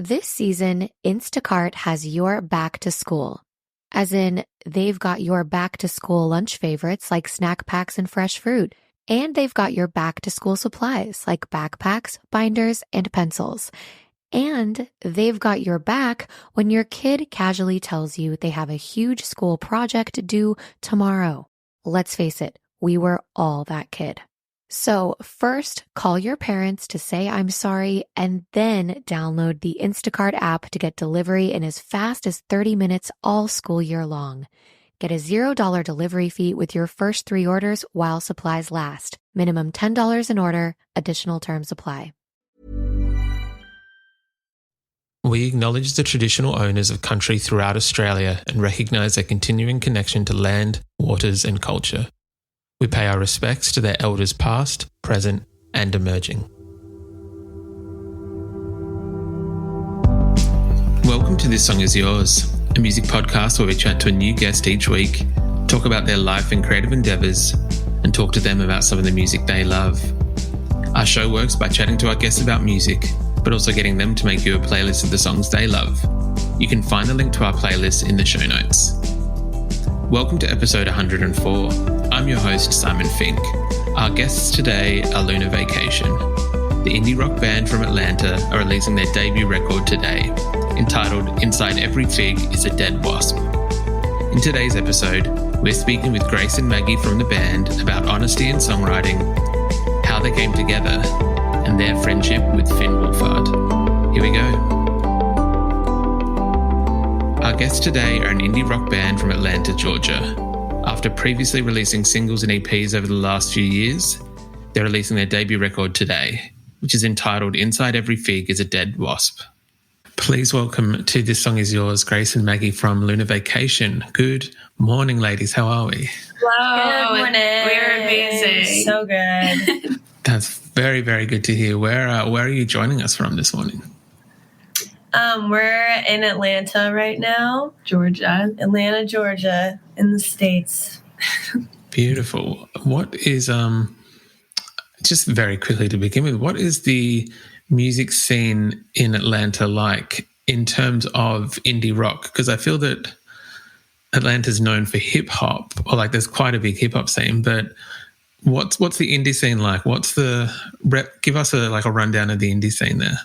This season, Instacart has your back to school. As in, they've got your back to school lunch favorites like snack packs and fresh fruit. And they've got your back to school supplies like backpacks, binders, and pencils. And they've got your back when your kid casually tells you they have a huge school project due tomorrow. Let's face it, we were all that kid. So first, call your parents to say I'm sorry, and then download the Instacart app to get delivery in as fast as 30 minutes all school year long. Get a $0 delivery fee with your first 3 orders while supplies last. Minimum $10 an order. Additional terms apply. We acknowledge the traditional owners of country throughout Australia and recognise their continuing connection to land, waters and culture. We pay our respects to their elders past, present and emerging. Welcome to This Song Is Yours, a music podcast where we chat to a new guest each week, talk about their life and creative endeavours, and talk to them about some of the music they love. Our show works by chatting to our guests about music, but also getting them to make you a playlist of the songs they love. You can find the link to our playlist in the show notes. Welcome to episode 104. I'm your host, Simon Fink. Our guests today are Lunar Vacation. The indie rock band from Atlanta are releasing their debut record today, entitled Inside Every Fig is a Dead Wasp. In today's episode, we're speaking with Grace and Maggie from the band about honesty in songwriting, how they came together, and their friendship with Finn Wolfhard. Here we go. Our guests today are an indie rock band from Atlanta, Georgia. After previously releasing singles and EPs over the last few years, they're releasing their debut record today, which is entitled Inside Every Fig is a Dead Wasp. Please welcome to This Song Is Yours, Grace and Maggie from Lunar Vacation. Good morning, ladies. How are we? Hello. Good morning. We're amazing. So good. That's very, very good to hear. Where are you joining us from this morning? We're in Atlanta right now. Atlanta, Georgia, in the States. Beautiful. What is, just very quickly to begin with, what is the music scene in Atlanta like in terms of indie rock? Because I feel that Atlanta's known for hip hop, or like there's quite a big hip hop scene, but what's the indie scene like? Give us a rundown of the indie scene there.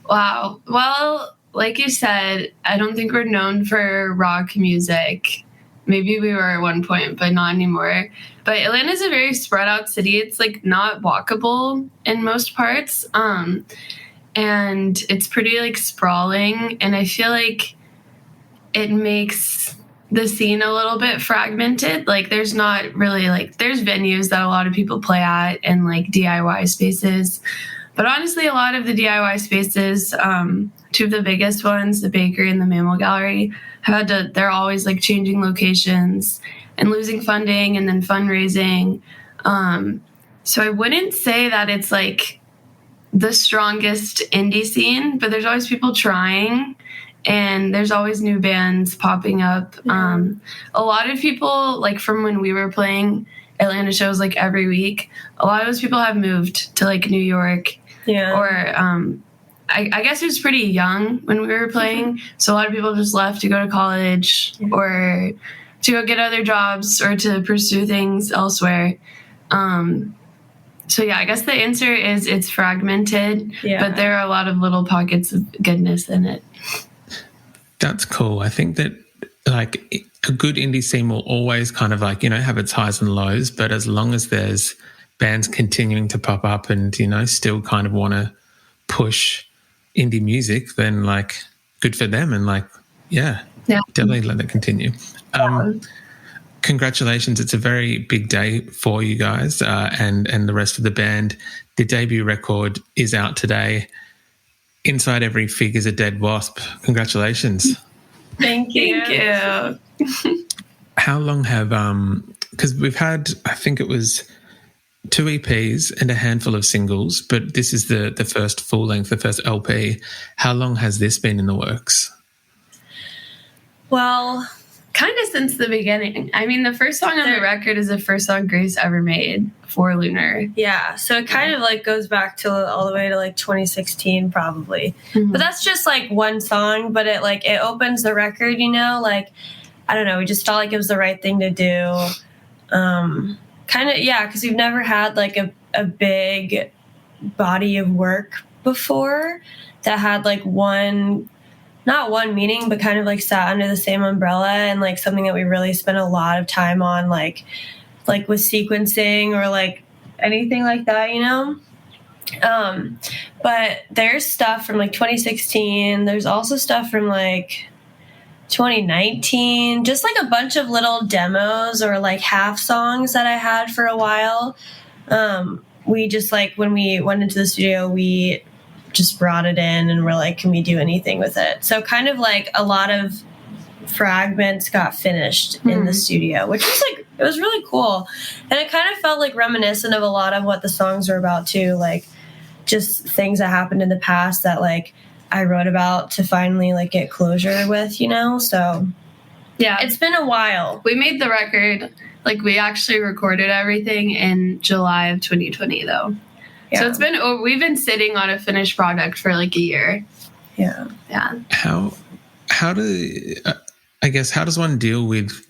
Wow. Well, like you said, I don't think we're known for rock music. Maybe we were at one point, but not anymore. But Atlanta's a very spread out city. It's like not walkable in most parts. And it's pretty like sprawling. And I feel like it makes the scene a little bit fragmented. Like there's not really there's venues that a lot of people play at and like DIY spaces. But honestly, a lot of the DIY spaces, two of the biggest ones, the Bakery and the Mammal Gallery, they're always like changing locations and losing funding and then fundraising. So I wouldn't say that it's like the strongest indie scene, but there's always people trying and there's always new bands popping up. A lot of people, like from when we were playing Atlanta shows like every week, a lot of those people have moved to like New York. Yeah. Or I guess it was pretty young when we were playing, so a lot of people just left to go to college or to go get other jobs or to pursue things elsewhere. So yeah, I guess the answer is it's fragmented, but there are a lot of little pockets of goodness in it. That's cool. I think that like a good indie scene will always kind of like, have its highs and lows, but as long as there's bands continuing to pop up and, still kind of want to push indie music, then like good for them. And like, definitely let it continue. Congratulations. It's a very big day for you guys and the rest of the band. The debut record is out today. Inside Every Fig is a Dead Wasp. Congratulations. Thank you. Thank you. How long have, because we've had, I think it was 2 EPs and a handful of singles, but this is the first full length, the first LP. How long has this been in the works? Well, kind of since the beginning. I mean, the first song on the record is the first song Grace ever made for Lunar. Yeah, so it kind of like goes back to all the way to like 2016 probably. But that's just like one song, but it opens the record, you know, like, I don't know, we just felt like it was the right thing to do. Kind of, yeah, because we've never had like a big body of work before that had like not one meaning, but kind of like sat under the same umbrella, and like something that we really spent a lot of time on, like with sequencing or like anything like that, you know? But there's stuff from like 2016. There's also stuff from like 2019, just like a bunch of little demos or like half songs that I had for a while. We just like, when we went into the studio, we just brought it in and we're like, can we do anything with it? So kind of like a lot of fragments got finished in the studio, which was like, it was really cool. And it kind of felt like reminiscent of a lot of what the songs were about too, like just things that happened in the past that like I wrote about to finally like get closure with, you know? So yeah, it's been a while. We made the record, like we actually recorded everything in July of 2020 though. Yeah. So we've been sitting on a finished product for like a year. Yeah. Yeah. How does one deal with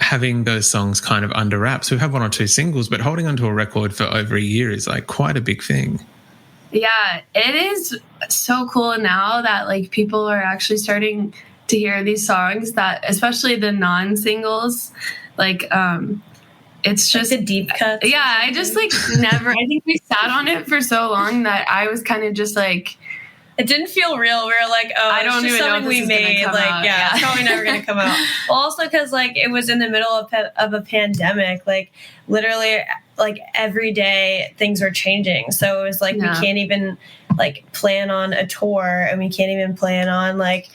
having those songs kind of under wraps? We have one or two singles, but holding onto a record for over a year is like quite a big thing. Yeah, it is so cool now that like people are actually starting to hear these songs, that especially the non-singles, like it's just like the deep cuts. Yeah, I just like never. I think we sat on it for so long that I was kind of just like, it didn't feel real. We were like, oh, I don't even know if this is made. Come like, out. yeah, it's probably never gonna come out. Well, also because like it was in the middle of a pandemic. Like literally, like every day things were changing. So it was like we can't even like plan on a tour, and we can't even plan on like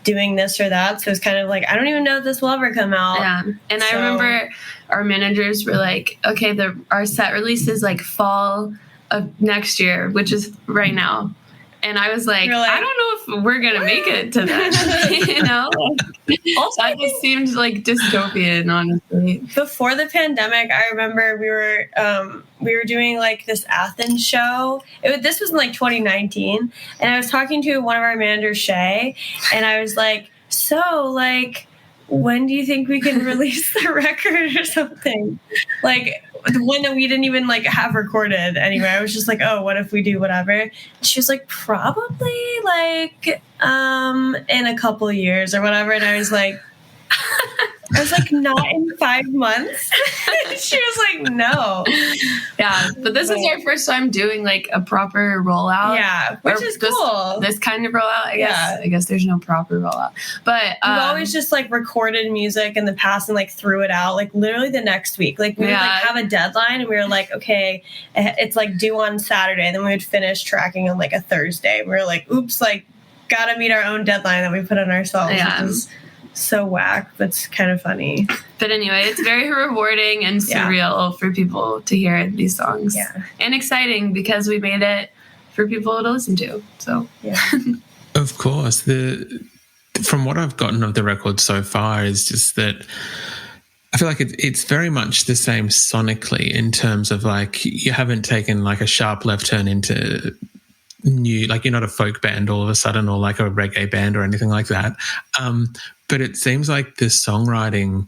doing this or that. So it's kind of like, I don't even know if this will ever come out. Yeah. And I remember our managers were like, okay, our set release is like fall of next year, which is right now. And I was like, I don't know if we're going to make it to that, you know? Also, that just seemed like dystopian, honestly. Before the pandemic, I remember we were doing like this Athens show. This was in like 2019. And I was talking to one of our managers, Shay, and I was like, so like, when do you think we can release the record or something? Like the one that we didn't even like have recorded anyway. I was just like, oh, what if we do whatever? And she was like, probably like in a couple years or whatever. And I was like, not in 5 months. She was like, no. Yeah, but this is our first time doing like a proper rollout. Yeah, which is cool. This kind of rollout, I guess there's no proper rollout. But we've always just like recorded music in the past and like threw it out like literally the next week. Like we would like have a deadline and we were like, okay, it's like due on Saturday, and then we would finish tracking on like a Thursday. We were like, oops, like gotta meet our own deadline that we put on ourselves. Yeah. Which is so whack, but it's kind of funny. But anyway, it's very rewarding and surreal for people to hear these songs. Yeah. And exciting because we made it for people to listen to. So yeah. Of course. From what I've gotten of the record so far is just that I feel like it's very much the same sonically in terms of like you haven't taken like a sharp left turn into new, like you're not a folk band all of a sudden or like a reggae band or anything like that. But it seems like the songwriting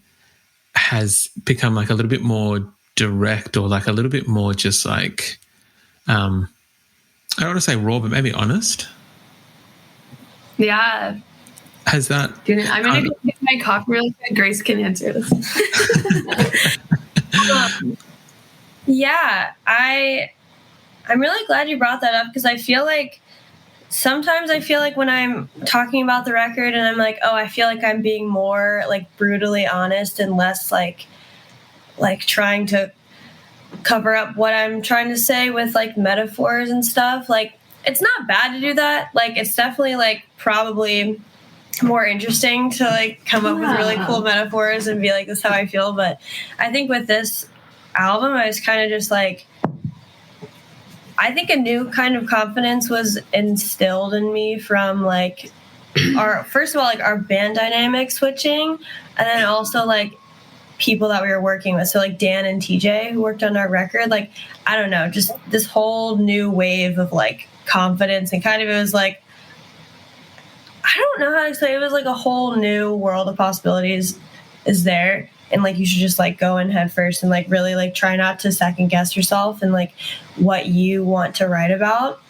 has become like a little bit more direct or like a little bit more just like, I don't want to say raw, but maybe honest. Yeah. Has that... I'm going to go get my coffee really quick. Grace can answer this. Yeah, I'm really glad you brought that up because I feel like sometimes when I'm talking about the record and I'm like, oh, I feel like I'm being more like brutally honest and less like trying to cover up what I'm trying to say with like metaphors and stuff. Like it's not bad to do that. Like it's definitely like probably more interesting to like come up with really cool metaphors and be like, this is how I feel. But I think with this album, I was kind of just like, I think a new kind of confidence was instilled in me from like first of all, like our band dynamic switching, and then also like people that we were working with. So like Dan and TJ who worked on our record, like, I don't know, just this whole new wave of like confidence, and kind of, it was like, I don't know how to say, it was like a whole new world of possibilities is there. And like, you should just like go in head first and like really like try not to second guess yourself and like what you want to write about.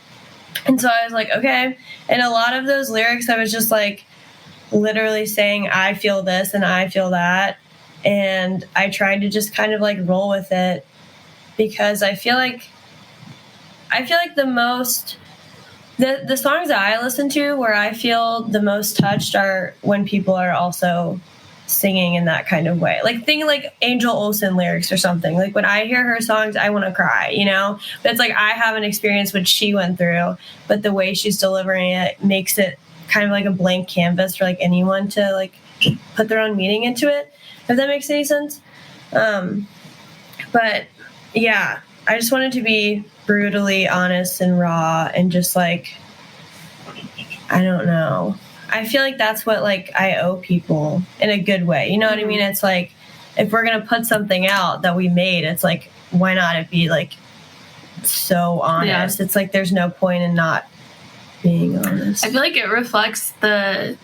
And so I was like, okay. And a lot of those lyrics, I was just like literally saying, I feel this and I feel that. And I tried to just kind of like roll with it, because I feel like the songs that I listen to where I feel the most touched are when people are also singing in that kind of way. Like think like Angel Olsen lyrics or something. Like when I hear her songs, I want to cry, you know? But it's like I haven't experienced what she went through, but the way she's delivering it makes it kind of like a blank canvas for like anyone to like put their own meaning into it, if that makes any sense. But yeah, I just wanted to be brutally honest and raw and just like, I don't know. I feel like that's what like I owe people in a good way. You know what I mean? It's like, if we're going to put something out that we made, it's like, why not it be like so honest? Yeah. It's like, there's no point in not being honest. I feel like it reflects the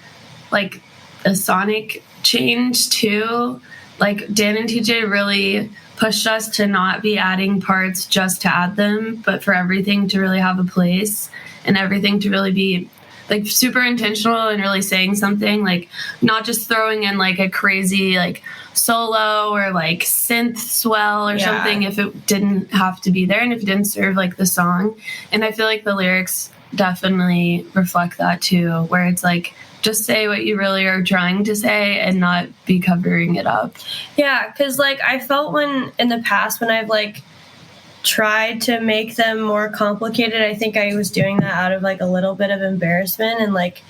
sonic change too. Like Dan and TJ really pushed us to not be adding parts just to add them, but for everything to really have a place and everything to really be like super intentional and really saying something, like not just throwing in like a crazy like solo or like synth swell or something if it didn't have to be there and if it didn't serve like the song. And I feel like the lyrics definitely reflect that too, where it's like, just say what you really are trying to say and not be covering it up. Yeah, because like I felt when in the past when I've like tried to make them more complicated, I think I was doing that out of like a little bit of embarrassment and like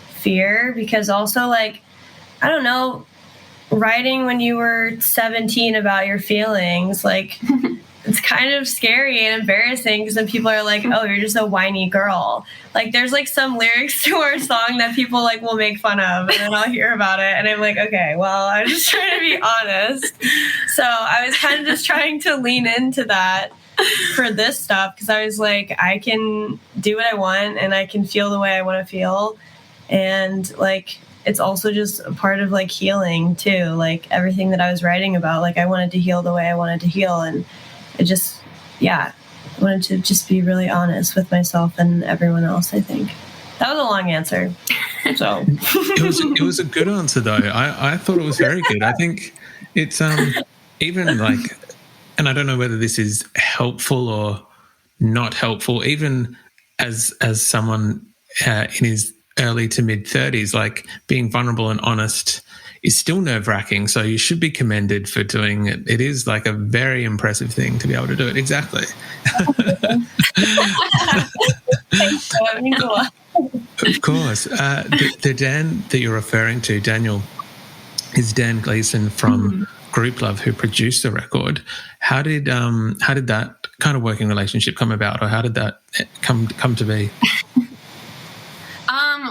fear, because also like, I don't know, writing when you were 17 about your feelings, like it's kind of scary and embarrassing because then people are like, oh, you're just a whiny girl. Like there's like some lyrics to our song that people like will make fun of, and then I'll hear about it and I'm like, okay, well, I'm just trying to be honest. So I was kind of just trying to lean into that for this stuff, because I was like, I can do what I want and I can feel the way I want to feel. And like, it's also just a part of like healing too. Like everything that I was writing about, like I wanted to heal the way I wanted to heal. And it just, I wanted to just be really honest with myself and everyone else, I think. That was a long answer. So it was a good answer though. I thought it was very good. I think it's even like, and I don't know whether this is helpful or not helpful, even as someone in his early to mid 30s, like being vulnerable and honest is still nerve-wracking, so you should be commended for doing it. It is like a very impressive thing to be able to do it. Exactly. Thanks, that means a lot. Of course. The Dan that you're referring to, Daniel, is Dan Gleason from Grouplove, who produced the record. How did that kind of working relationship come about, or how did that come to be?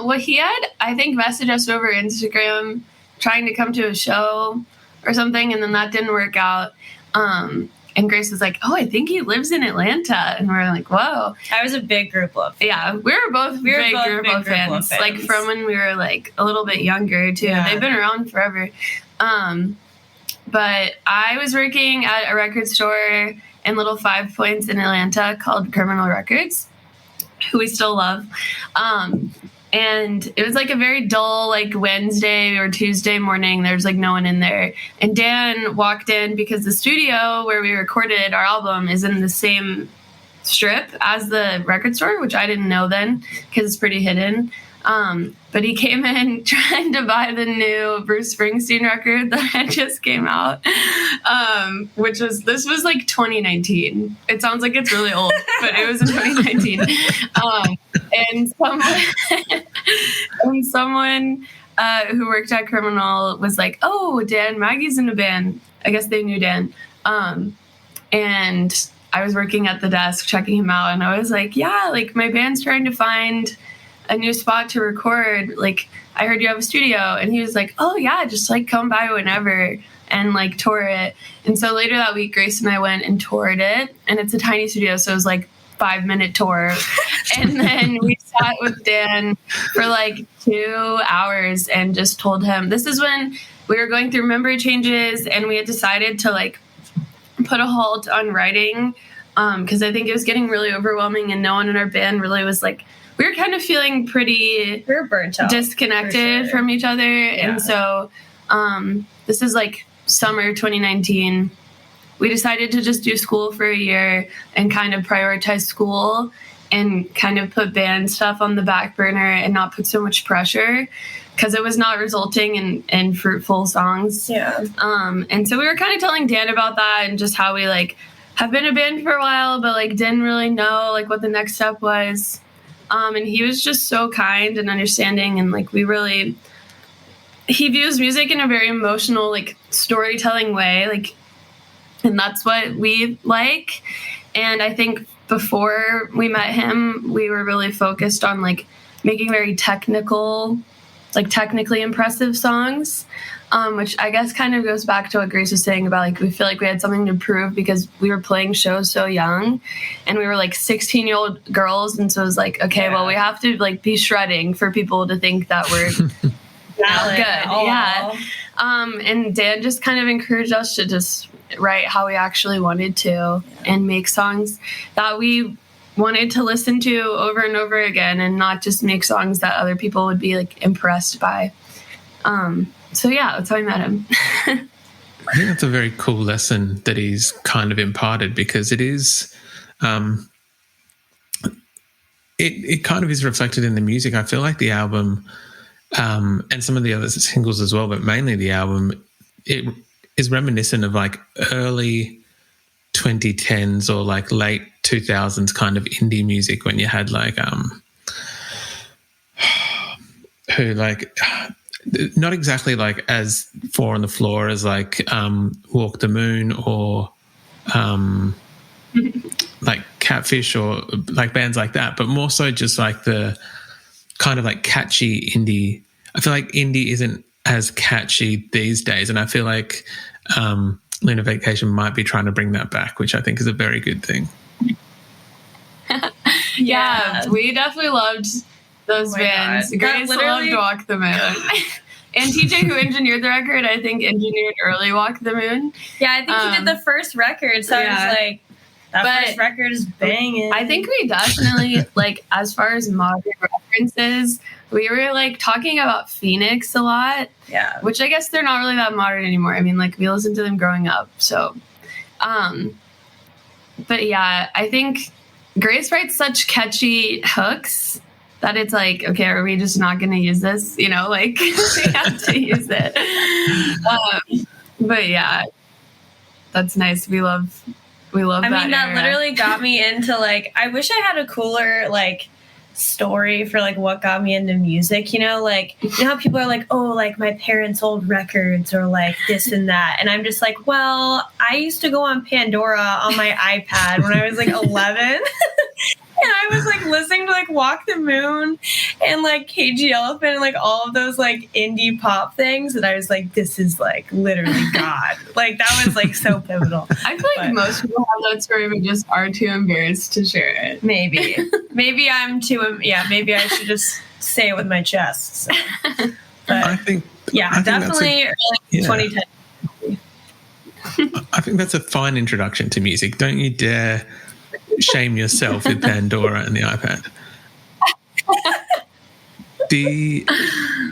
Well, he had, I think, messaged us over Instagram trying to come to a show or something, and then that didn't work out. And Grace was like, oh, I think he lives in Atlanta. And we're like, whoa. I was a big Grouplove. Yeah, we were both big Grouplove fans. Like from when we were like a little bit younger too. Yeah. They've been around forever. But I was working at a record store in Little 5 Points in Atlanta called Criminal Records, who we still love. And it was like a very dull, like Wednesday or Tuesday morning. There's like no one in there. And Dan walked in because the studio where we recorded our album is in the same strip as the record store, which I didn't know then because it's pretty hidden. But he came in trying to buy the new Bruce Springsteen record that had just came out, this was like 2019. It sounds like it's really old, but it was in 2019. And someone who worked at Criminal was like, oh, Dan, Maggie's in a band. I guess they knew Dan. And I was working at the desk checking him out, and I was like, yeah, like my band's trying to find a new spot to record. Like, I heard you have a studio. And he was like, oh, yeah, just, like, come by whenever and, like, tour it. And so later that week, Grace and I went and toured it. And it's a tiny studio, so it was, like, 5-minute tour. And then we sat with Dan for, like, 2 hours and just told him, this is when we were going through member changes, and we had decided to, like, put a halt on writing because I think it was getting really overwhelming, and no one in our band really was, like, we were kind of feeling pretty we were burnt out, disconnected from each other. Yeah. And so this is, like, summer 2019. We decided to just do school for a year and kind of prioritize school and kind of put band stuff on the back burner and not put so much pressure because it was not resulting in fruitful songs. Yeah. And so we were kind of telling Dan about that and just how we, like, have been a band for a while, but, like, didn't really know, like, what the next step was. And he was just so kind and understanding, and, like, he views music in a very emotional, like, storytelling way, like, and that's what we like. And I think before we met him, we were really focused on, like, making very technically impressive songs, which I guess kind of goes back to what Grace was saying about, like, we feel like we had something to prove because we were playing shows so young and we were, like, 16-year-old girls. And so it was like, okay, well, we have to, like, be shredding for people to think that we're good. Yeah. And Dan just kind of encouraged us to just write how we actually wanted to and make songs that we wanted to listen to over and over again and not just make songs that other people would be, like, impressed by. So yeah, that's how I met him. I think that's a very cool lesson that he's kind of imparted, because it is, it kind of is reflected in the music. I feel like the album, and some of the other singles as well, but mainly the album, it is reminiscent of, like, early 2010s or, like, late 2000s kind of indie music, when you had, like, who, like, not exactly, like, as Four on the Floor as, like, Walk the Moon or like Catfish or, like, bands like that, but more so just, like, the kind of, like, catchy indie. I feel like indie isn't as catchy these days, and I feel like Lunar Vacation might be trying to bring that back, which I think is a very good thing. Yeah, we definitely loved those bands. God. Grace loved Walk the Moon. And TJ, who engineered the record, I think engineered early Walk the Moon. Yeah, I think he did the first record, so I was like, first record is banging. I think we definitely, like, as far as modern references, we were, like, talking about Phoenix a lot. Yeah. Which I guess they're not really that modern anymore. I mean, like, we listened to them growing up. So, but yeah, I think Grace writes such catchy hooks that it's like, okay, are we just not going to use this? You know, like, we have to use it. But yeah, that's nice. We love that. I mean, that literally got me into, like, I wish I had a cooler, like, story for, like, what got me into music, you know? Like, you know how people are like, oh, like, my parents' old records or, like, this and that. And I'm just like, well, I used to go on Pandora on my iPad when I was, like, 11. And I was, like, listening to, like, Walk the Moon and, like, KG Elephant and, like, all of those, like, indie pop things. And I was like, this is, like, literally God. Like, that was, like, so pivotal. I feel like most people have that story but just are too embarrassed to share it. Maybe. Maybe I'm too, maybe I should just say it with my chest. So. But, I think definitely early 2010. I think that's a fine introduction to music. Don't you dare shame yourself with Pandora and the iPad.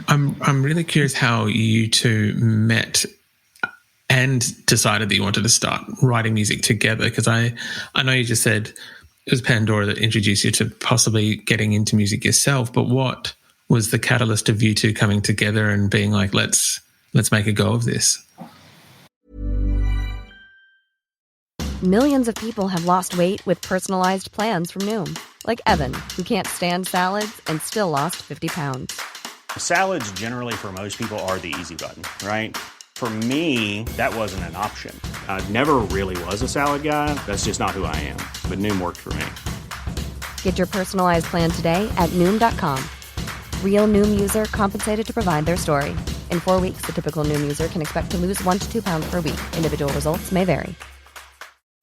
I'm really curious how you two met and decided that you wanted to start writing music together, because I know you just said it was Pandora that introduced you to possibly getting into music yourself, but what was the catalyst of you two coming together and being like, let's make a go of this? Millions of people have lost weight with personalized plans from Noom. Like Evan, who can't stand salads and still lost 50 pounds. Salads generally for most people are the easy button, right? For me, that wasn't an option. I never really was a salad guy. That's just not who I am. But Noom worked for me. Get your personalized plan today at Noom.com. real Noom user compensated to provide their story. In 4 weeks, the typical Noom user can expect to lose 1 to 2 pounds per week. Individual results may vary.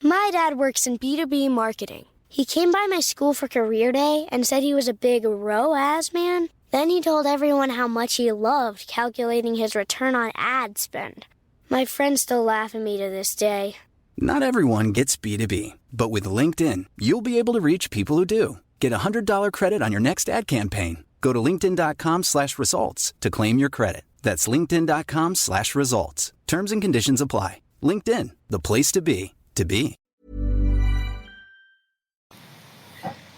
My dad works in B2B marketing. He came by my school for career day and said he was a big ROAS man. Then he told everyone how much he loved calculating his return on ad spend. My friends still laugh at me to this day. Not everyone gets B2B, but with LinkedIn, you'll be able to reach people who do. Get a $100 credit on your next ad campaign. Go to linkedin.com/results to claim your credit. That's linkedin.com/results. Terms and conditions apply. LinkedIn, the place to be, to be.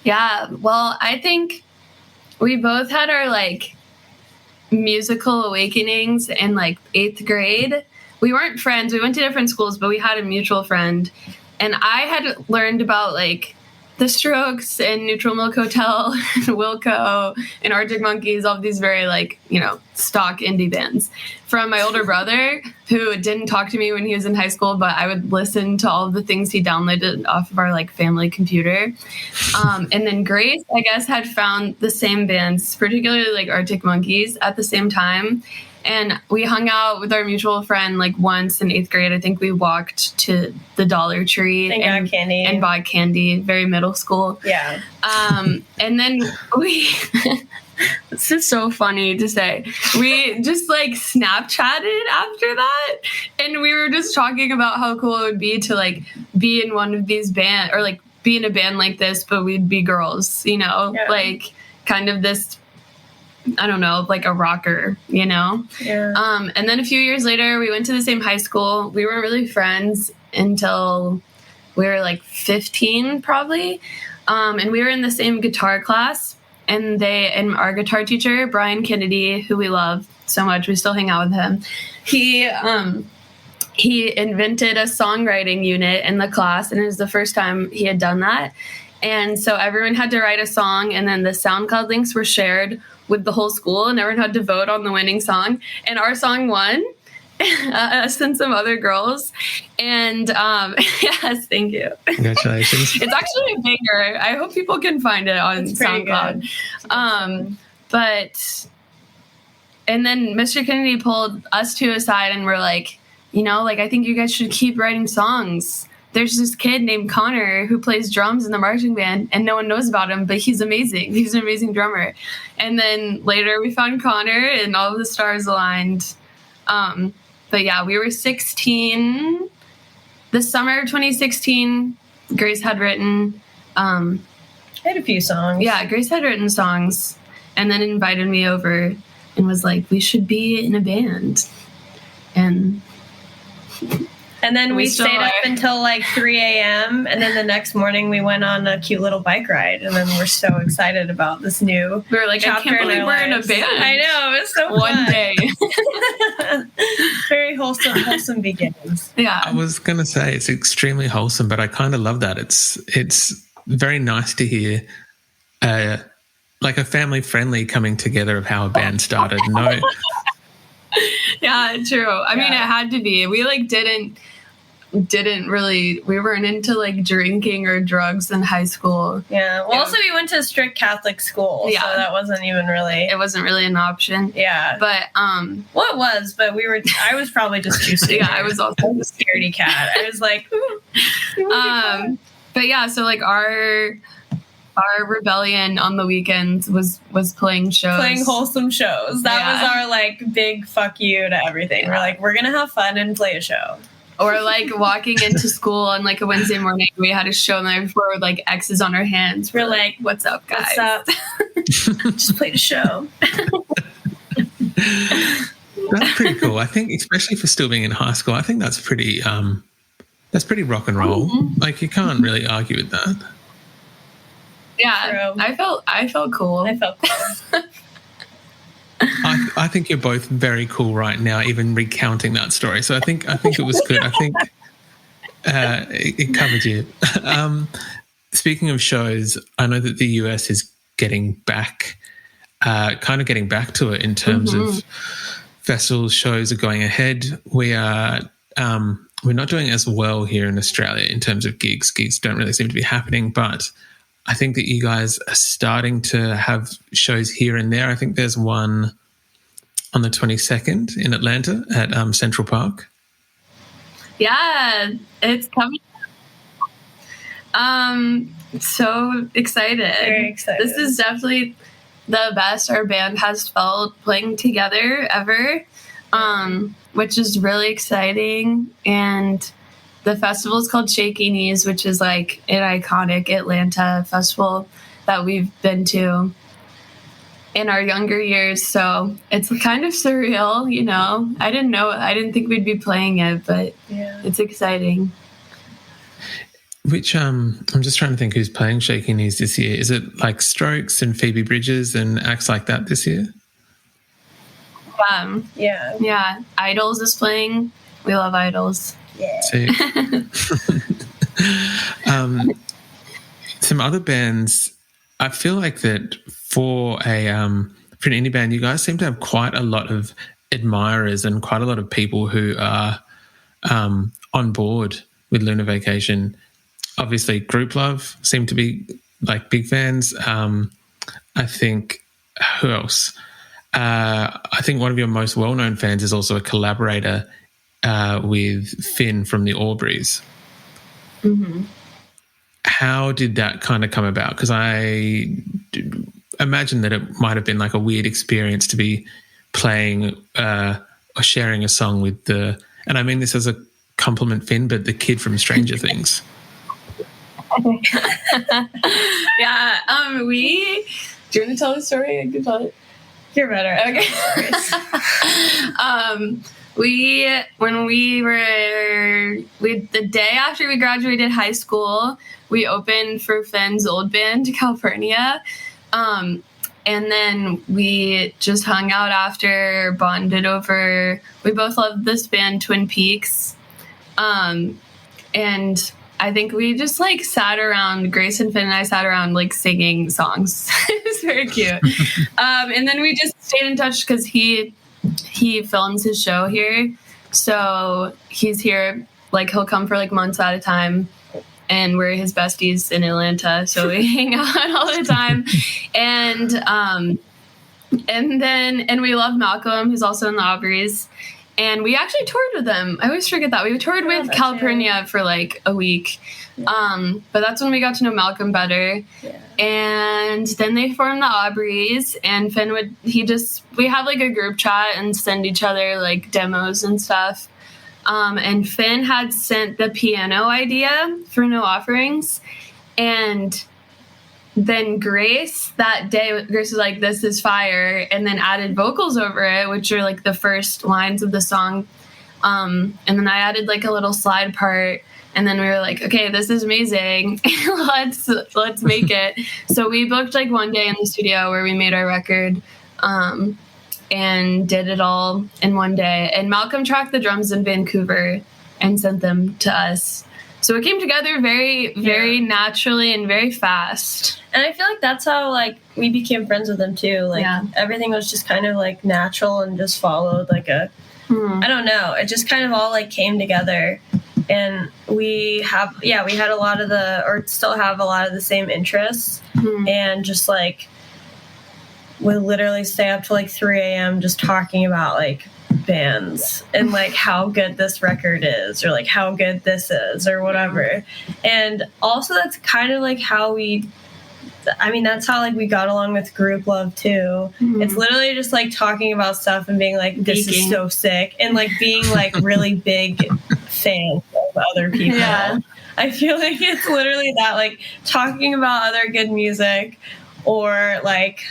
Yeah, well, I think we both had our, like, musical awakenings in, like, 8th grade. We weren't friends. We went to different schools, but we had a mutual friend. And I had learned about, like, The Strokes and Neutral Milk Hotel and Wilco and Arctic Monkeys, all of these very, like, you know, stock indie bands from my older brother, who didn't talk to me when he was in high school, but I would listen to all of the things he downloaded off of our, like, family computer. And then Grace, I guess, had found the same bands, particularly, like, Arctic Monkeys, at the same time. And we hung out with our mutual friend, like, once in 8th grade. I think we walked to the Dollar Tree and candy. And bought candy, very middle school. Yeah. And then we, this is so funny to say, we just, like, Snapchatted after that. And we were just talking about how cool it would be to, like, be in one of these bands, or, like, be in a band like this, but we'd be girls, you know? Yeah. Like, kind of this, I don't know, like a rocker, you know? Yeah. And then a few years later, we went to the same high school. We weren't really friends until we were, like, 15, probably. And we were in the same guitar class. And our guitar teacher, Brian Kennedy, who we love so much, we still hang out with him. He invented a songwriting unit in the class, and it was the first time he had done that. And so everyone had to write a song, and then the SoundCloud links were shared with the whole school, and everyone had to vote on the winning song. And our song won, us and some other girls. And yes, thank you. Congratulations. It's actually a banger. I hope people can find it on SoundCloud. And then Mr. Kennedy pulled us two aside and we're like, you know, like, I think you guys should keep writing songs. There's this kid named Connor who plays drums in the marching band, and no one knows about him, but he's amazing. He's an amazing drummer. And then later we found Connor, and all of the stars aligned. But yeah, we were 16. The summer of 2016, Grace had written... I had a few songs. Yeah, Grace had written songs, and then invited me over and was like, we should be in a band. And then we stayed up until like 3 a.m. And then the next morning we went on a cute little bike ride. And then we're so excited about this new We were like, I can't believe we're in a band. I know, it was so One fun. day. Very wholesome beginnings. Yeah. I was going to say it's extremely wholesome, but I kind of love that. It's very nice to hear like a family-friendly coming together of how a band started. No. Yeah, true. I mean, it had to be. We like didn't really, we weren't into like drinking or drugs in high school. Yeah. Well, also we went to a strict Catholic school, Yeah. so that wasn't even really. It wasn't really an option. Yeah. But Well, it was, but I was probably just too scared. yeah, I was also a scaredy cat. I was like, but yeah, so like our rebellion on the weekends was playing shows. playing wholesome shows. That Yeah. was our like big fuck you to everything. Yeah. We're like, we're gonna have fun and play a show. Or like walking into school on like a Wednesday morning, we had a show the night before with like X's on our hands. We're like, what's up, guys? What's up? Just played a show. That's pretty cool. I think, especially for still being in high school, I think that's pretty rock and roll. Mm-hmm. Like, you can't really argue with that. Yeah, True. I felt cool. I felt cool. I think you're both very cool right now, even recounting that story. So I think it was good. I think it covered you. Speaking of shows, I know that the US is getting back, kind of getting back to it in terms of festivals. Shows are going ahead. We're not doing as well here in Australia in terms of gigs. Gigs don't really seem to be happening, but I think that you guys are starting to have shows here and there. I think there's one on the 22nd in Atlanta at Central Park. Yeah, it's coming. So excited. Very excited. This is definitely the best our band has felt playing together ever, which is really exciting. And the festival is called Shaky Knees, which is like an iconic Atlanta festival that we've been to in our younger years. So it's kind of surreal, you know. I didn't think we'd be playing it, but it's exciting. Which I'm just trying to think who's playing Shaky Knees this year. Is it like Strokes and Phoebe Bridgers and acts like that this year? Yeah. Idols is playing. We love Idols. Yeah. Some other bands, I feel like that for an indie band, you guys seem to have quite a lot of admirers and quite a lot of people who are on board with Lunar Vacation. Obviously, Grouplove seem to be like big fans. I think, who else? I think one of your most well-known fans is also a collaborator with Finn from the Aubreys. Mm-hmm. How did that kind of come about? Because I imagine that it might have been like a weird experience to be playing or sharing a song with and I mean this as a compliment, Finn, but the kid from Stranger Things. Yeah. Do you want to tell the story? I can tell it. You're better. Okay. The day after we graduated high school, we opened for Finn's old band, Calpurnia. And then we just hung out after, bonded over. We both loved this band, Twin Peaks. And I think we just like sat around, Grace and Finn and I sat around like singing songs. It was very cute. And then we just stayed in touch because he films his show here. So he's here, like he'll come for like months at a time, and we're his besties in Atlanta. So we hang out all the time. And we love Malcolm, who's also in the Aubreys. And we actually toured with them. I always forget that. We toured with Calpurnia for like a week. But that's when we got to know Malcolm better. Yeah. And then they formed the Aubreys, and Finn we have like a group chat and send each other like demos and stuff. And Finn had sent the piano idea for No Offerings. And then Grace was like, this is fire, and then added vocals over it, which are like the first lines of the song. And then I added like a little slide part, and then we were like, okay, this is amazing. let's make it. So we booked like one day in the studio where we made our record, and did it all in one day. And Malcolm tracked the drums in Vancouver and sent them to us. So it came together very, very naturally and very fast. And I feel like that's how, like, we became friends with them, too. Like, everything was just kind of, like, natural and just followed, like, I don't know. It just kind of all, like, came together. And we had a lot of still have a lot of the same interests. Mm-hmm. And just, like, we literally stay up till, like, 3 a.m. just talking about, like, bands and like how good this record is, or like how good this is, or whatever. And also that's kind of like how that's how like we got along with Grouplove too. Mm-hmm. It's literally just like talking about stuff and being like, this is so sick, and like being like really big fans of other people. Yeah. I feel like it's literally that, like talking about other good music, or like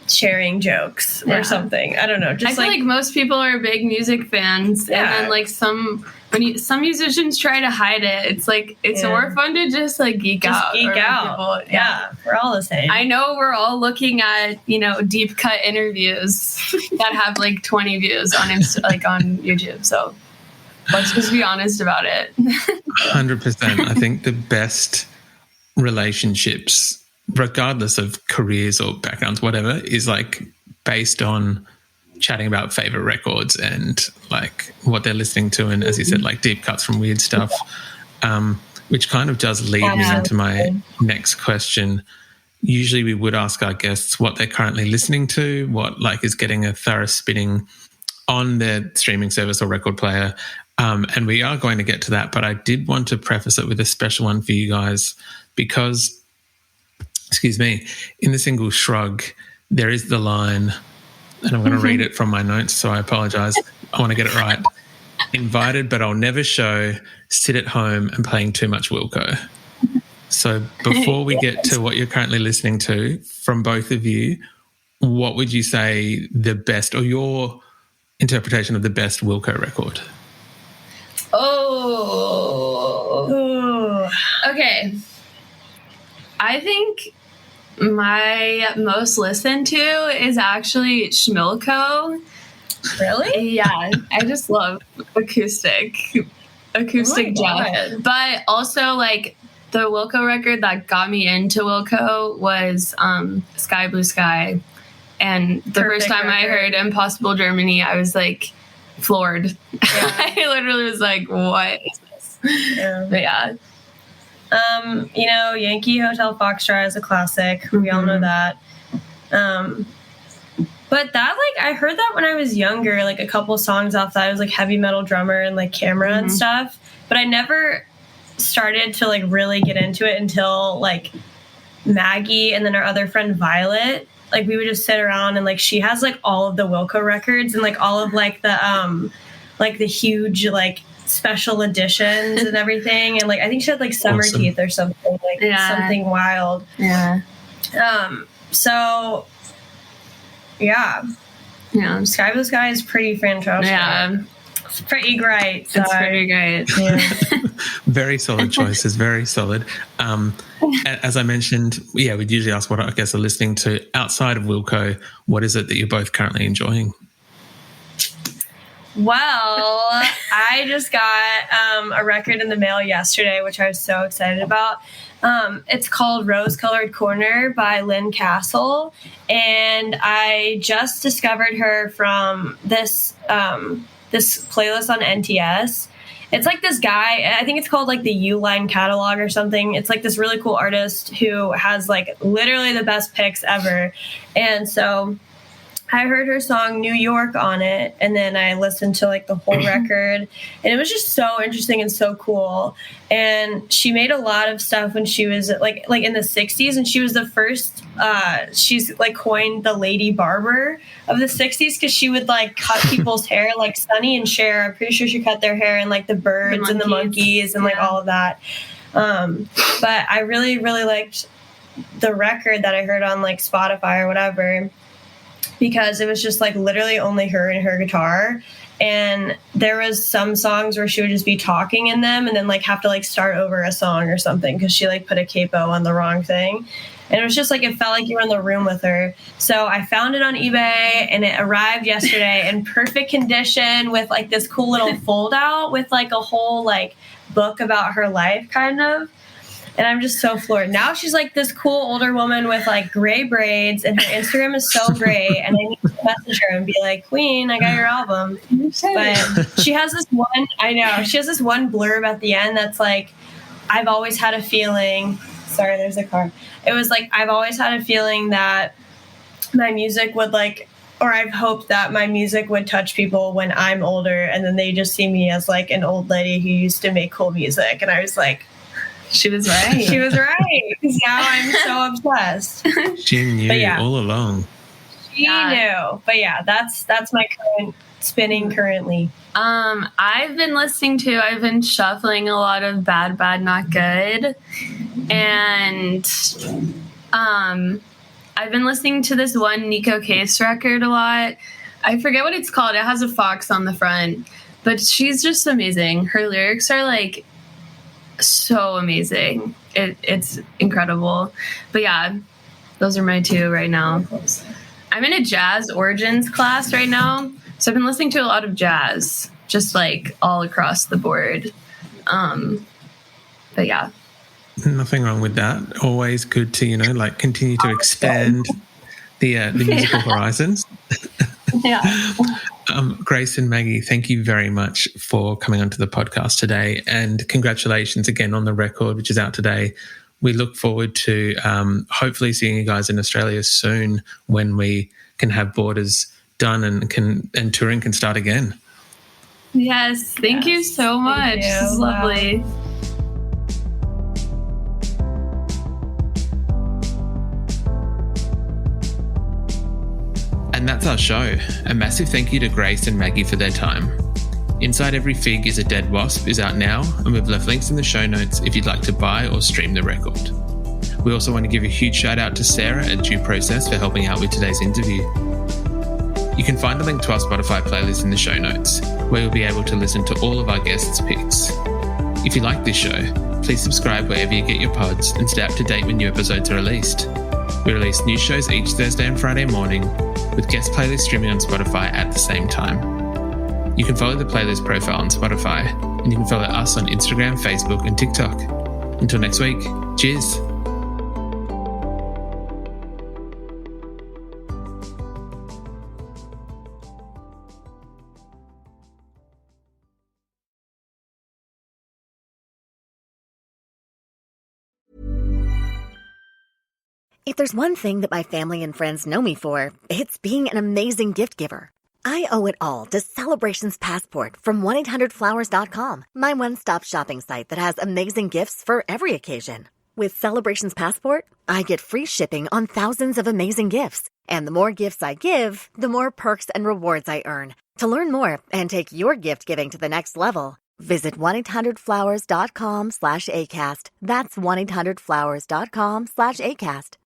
sharing jokes or something. I don't know. Just I feel like most people are big music fans, and then like some musicians try to hide it. It's like it's more fun to just like geek out. People, yeah, we're all the same. I know we're all looking at deep cut interviews that have like 20 views on on YouTube. So let's just be honest about it. 100%. I think the best relationships, regardless of careers or backgrounds, whatever, is like based on chatting about favorite records and like what they're listening to, and as you said, like deep cuts from weird stuff. which kind of does lead me into my next question. Usually we would ask our guests what they're currently listening to, what like is getting a thorough spinning on their streaming service or record player. And we are going to get to that, but I did want to preface it with a special one for you guys because, excuse me, in the single Shrug, there is the line, and I'm going to read it from my notes, so I apologize. I want to get it right. Invited, but I'll never show, sit at home and playing too much Wilco. So before we get to what you're currently listening to from both of you, what would you say the best or your interpretation of the best Wilco record? Oh. Okay. I think my most listened to is actually Schmilko. Really? Yeah. I just love acoustic jazz. But also like the Wilco record that got me into Wilco was Sky Blue Sky. And the first time I heard Impossible Germany, I was like floored. Yeah. I literally was like, what is this? Yeah. But yeah. Yankee Hotel Foxtrot is a classic. We all know that. But that, like, I heard that when I was younger, like a couple songs off that. I was like heavy metal drummer and like camera and stuff. But I never started to like really get into it until like Maggie and then our other friend Violet. Like we would just sit around and like she has like all of the Wilco records and like all of like the huge like special editions and everything. And like I think she had like Summer Teeth or something, like something wild. Yeah. So yeah. Sky Blue Sky is pretty fantastic. Yeah. It's pretty great. So. It's pretty great. Yeah. Very solid choices. Very solid. As I mentioned, we'd usually ask what our guests are listening to outside of Wilco. What is it that you're both currently enjoying? Well, I just got a record in the mail yesterday, which I was so excited about. It's called Rose Colored Corner by Lynn Castle, and I just discovered her from this playlist on NTS. It's like this guy, I think it's called like the U-Line catalog or something. It's like this really cool artist who has like literally the best picks ever. And so I heard her song New York on it, and then I listened to like the whole record, and it was just so interesting and so cool. And she made a lot of stuff when she was like in the 60s, and she was the first, she's like coined the lady barber of the 60s because she would like cut people's hair, like Sonny and Cher. I'm pretty sure she cut their hair, and like the Birds and the Monkeys and like all of that. But I really, really liked the record that I heard on like Spotify or whatever, because it was just like literally only her and her guitar. And there was some songs where she would just be talking in them and then like have to like start over a song or something because she like put a capo on the wrong thing. And it was just like, it felt like you were in the room with her. So I found it on eBay and it arrived yesterday in perfect condition with like this cool little fold out with like a whole like book about her life kind of. And I'm just so floored. Now she's like this cool older woman with like gray braids, and her Instagram is so great. And I need to message her and be like, Queen, I got your album. But she has this one, I know, she has this one blurb at the end that's like, I've always had a feeling, sorry, there's a car. It was like, I've always had a feeling that my music would like, or I've hoped that my music would touch people when I'm older. And then they just see me as like an old lady who used to make cool music. And I was like, she was right. She was right. Because now I'm so obsessed. She knew all along. She knew. But yeah, that's my current spinning currently. I've been shuffling a lot of Bad, Bad, Not Good. And I've been listening to this one Nico Case record a lot. I forget what it's called. It has a fox on the front. But she's just amazing. Her lyrics are like so amazing. It's incredible. But yeah, those are my two right now. I'm in a jazz origins class right now, so I've been listening to a lot of jazz, just like all across the board. But yeah, nothing wrong with that. Always good to like continue to expand the musical horizons. Yeah. Grace and Maggie, thank you very much for coming onto the podcast today, and congratulations again on the record, which is out today. We look forward to hopefully seeing you guys in Australia soon when we can have borders done and touring can start again. Yes, thank you so much. This is lovely. And that's our show. A massive thank you to Grace and Maggie for their time. Inside Every Fig is a Dead Wasp is out now, and we've left links in the show notes if you'd like to buy or stream the record. We also want to give a huge shout out to Sarah at Due Process for helping out with today's interview. You can find a link to our Spotify playlist in the show notes, where you'll be able to listen to all of our guests' picks. If you like this show, please subscribe wherever you get your pods and stay up to date when new episodes are released. We release new shows each Thursday and Friday morning, with guest playlists streaming on Spotify at the same time. You can follow the playlist profile on Spotify, and you can follow us on Instagram, Facebook, and TikTok. Until next week, cheers. If there's one thing that my family and friends know me for, it's being an amazing gift giver. I owe it all to Celebrations Passport from 1-800-Flowers.com, my one-stop shopping site that has amazing gifts for every occasion. With Celebrations Passport, I get free shipping on thousands of amazing gifts. And the more gifts I give, the more perks and rewards I earn. To learn more and take your gift giving to the next level, visit 1-800-Flowers.com/ACAST. That's 1-800-Flowers.com/ACAST.